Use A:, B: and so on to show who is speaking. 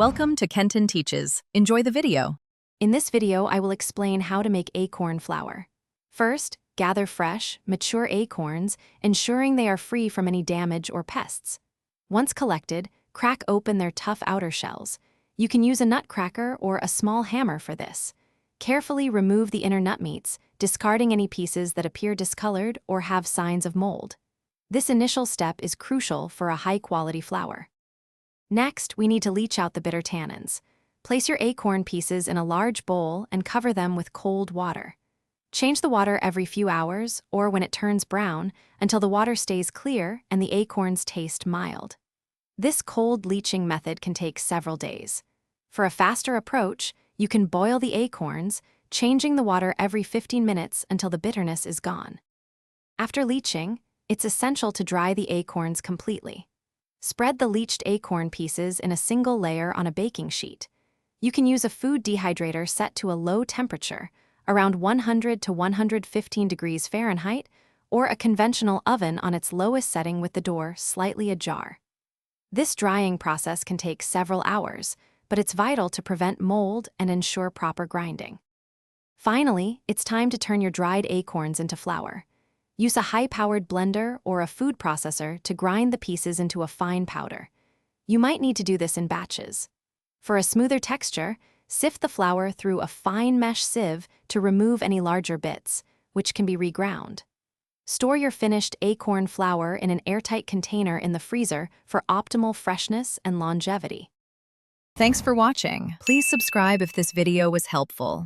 A: Welcome to Kenton Teaches. Enjoy the video.
B: In this video, I will explain how to make acorn flour. First, gather fresh, mature acorns, ensuring they are free from any damage or pests. Once collected, crack open their tough outer shells. You can use a nutcracker or a small hammer for this. Carefully remove the inner nut meats, discarding any pieces that appear discolored or have signs of mold. This initial step is crucial for a high-quality flour. Next, we need to leach out the bitter tannins. Place your acorn pieces in a large bowl and cover them with cold water. Change the water every few hours, or when it turns brown, until the water stays clear and the acorns taste mild. This cold leaching method can take several days. For a faster approach, you can boil the acorns, changing the water every 15 minutes until the bitterness is gone. After leaching, it's essential to dry the acorns completely. Spread the leached acorn pieces in a single layer on a baking sheet. You can use a food dehydrator set to a low temperature, around 100 to 115 degrees Fahrenheit, or a conventional oven on its lowest setting with the door slightly ajar. This drying process can take several hours, but it's vital to prevent mold and ensure proper grinding. Finally, it's time to turn your dried acorns into flour. Use a high-powered blender or a food processor to grind the pieces into a fine powder. You might need to do this in batches. For a smoother texture, sift the flour through a fine mesh sieve to remove any larger bits, which can be reground. Store your finished acorn flour in an airtight container in the freezer for optimal freshness and longevity.
A: Thanks for watching. Please subscribe if this video was helpful.